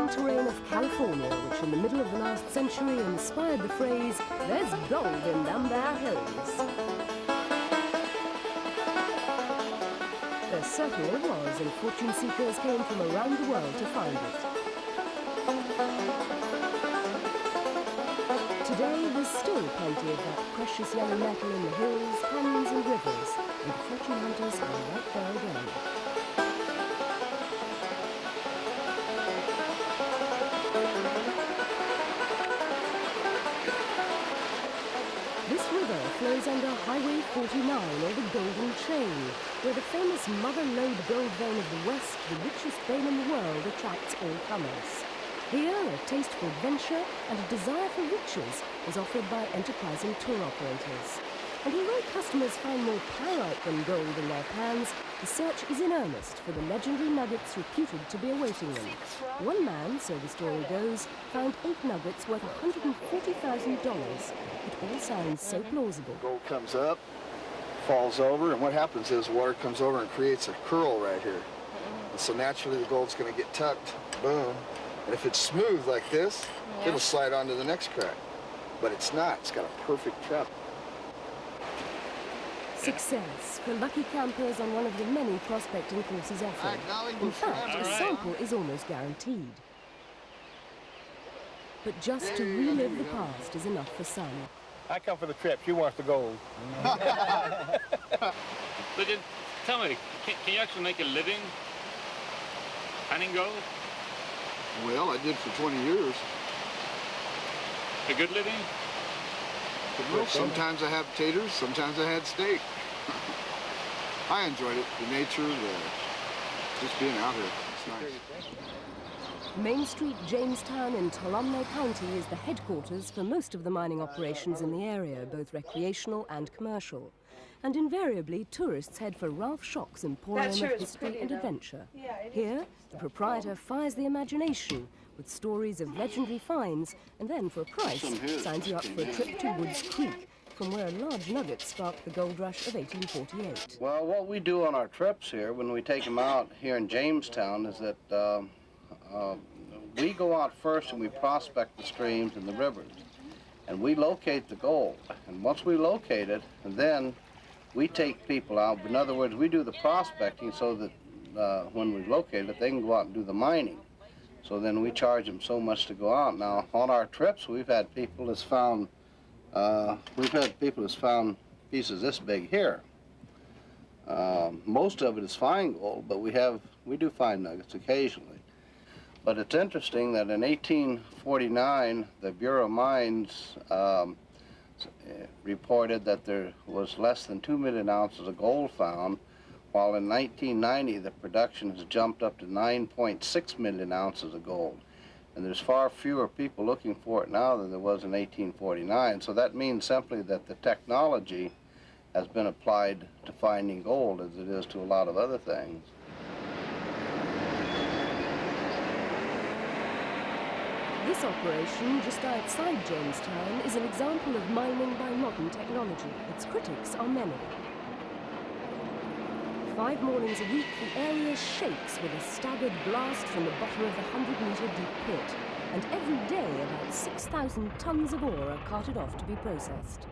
mining terrain of California, which in the middle of the last century inspired the phrase, "There's gold in them there hills." There certainly was, and fortune seekers came from around the world to find it. Today, there's still plenty of that precious yellow metal in the hills, canyons and rivers, and the fortune hunters are right there again. This river flows under Highway 49, or the Golden Chain, where the famous Mother Lode gold vein of the West, the richest vein in the world, attracts all comers. Here, a taste for adventure and a desire for riches is offered by enterprising tour operators. And although customers find more pyrite than gold in their pans, the search is in earnest for the legendary nuggets reputed to be awaiting them. One man, so the story goes, found 8 nuggets worth $140,000. It all sounds so plausible. Gold comes up, falls over, and what happens is water comes over and creates a curl right here. And so naturally the gold's going to get tucked, boom. And if it's smooth like this, it'll slide onto the next crack. But it's not. It's got a perfect trap. Success for lucky campers on one of the many prospecting courses offered. In fact, a sample is almost guaranteed. But just to relive the past is enough for some. I come for the trip. She wants the gold. But then, tell me, can you actually make a living panning gold? Well, I did for 20 years. A good living? Sometimes I had taters, sometimes I had steak. I enjoyed it, the nature, just being out here. It's nice. Main Street, Jamestown in Tuolumne County is the headquarters for most of the mining operations in the area, both recreational and commercial. And invariably, tourists head for Ralph Schock's Emporium of History and Adventure. Here, the proprietor fires the imagination with stories of legendary finds, and then, for a price, signs you up for a trip to Woods Creek, from where large nuggets sparked the gold rush of 1848. Well, what we do on our trips here, when we take them out here in Jamestown, is that we go out first and we prospect the streams and the rivers. And we locate the gold. And once we locate it, and then we take people out. In other words, we do the prospecting so that when we locate it, they can go out and do the mining. So then we charge them so much to go out. Now, on our trips, we've had people that's found pieces this big here. Most of it is fine gold, but we do find nuggets occasionally. But it's interesting that in 1849, the Bureau of Mines reported that there was less than 2 million ounces of gold found, while in 1990 the production has jumped up to 9.6 million ounces of gold. And there's far fewer people looking for it now than there was in 1849. So that means simply that the technology has been applied to finding gold as it is to a lot of other things. This operation, just outside Jamestown, is an example of mining by modern technology. Its critics are many. 5 mornings a week, the area shakes with a staggered blast from the bottom of the 100-meter deep pit. And every day, about 6,000 tons of ore are carted off to be processed.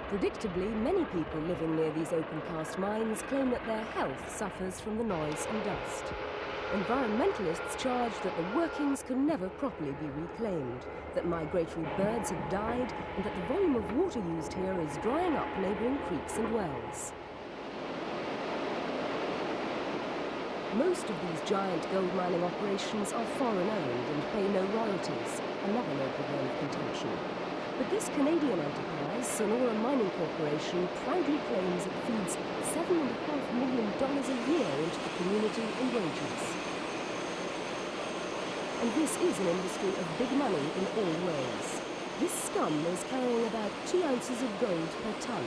Predictably, many people living near these open-cast mines claim that their health suffers from the noise and dust. Environmentalists charge that the workings can never properly be reclaimed, that migratory birds have died, and that the volume of water used here is drying up neighbouring creeks and wells. Most of these giant gold mining operations are foreign-owned and pay no royalties, another local bone of contention. But this Canadian enterprise, Sonora Mining Corporation, proudly claims it feeds $7.5 million a year into the community in wages. And this is an industry of big money in all ways. This scum is carrying about 2 ounces of gold per ton.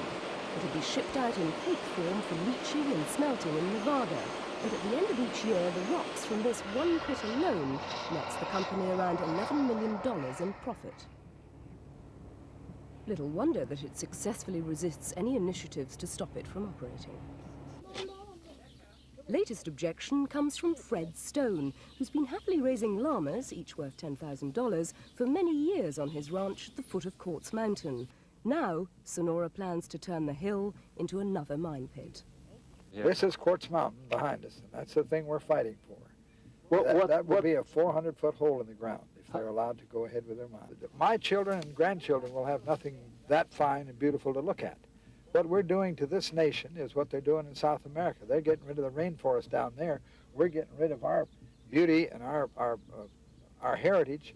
It'll be shipped out in cake form for leaching and smelting in Nevada. And at the end of each year, the rocks from this one pit alone nets the company around $11 million in profit. Little wonder that it successfully resists any initiatives to stop it from operating. Latest objection comes from Fred Stone, who's been happily raising llamas, each worth $10,000, for many years on his ranch at the foot of Quartz Mountain. Now, Sonora plans to turn the hill into another mine pit. Yeah. This is Quartz Mountain behind us, and that's the thing we're fighting for. That would be a 400-foot hole in the ground if they're allowed to go ahead with their mine. My children and grandchildren will have nothing that fine and beautiful to look at. What we're doing to this nation is what they're doing in South America. They're getting rid of the rainforest down there. We're getting rid of our beauty and our heritage.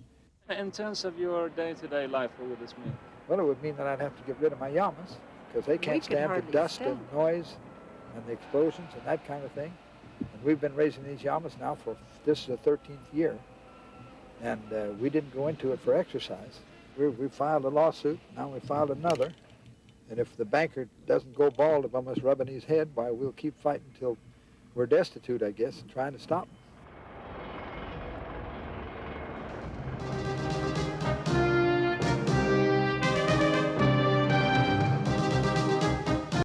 In terms of your day-to-day life, what would this mean? Well, it would mean that I'd have to get rid of my llamas because they can't stand the dust and noise and the explosions and that kind of thing. And we've been raising these llamas now for, this is the 13th year, and we didn't go into it for exercise. We filed a lawsuit, now we filed another, and if the banker doesn't go bald of us rubbing his head, why, we'll keep fighting until we're destitute, I guess, and trying to stop them.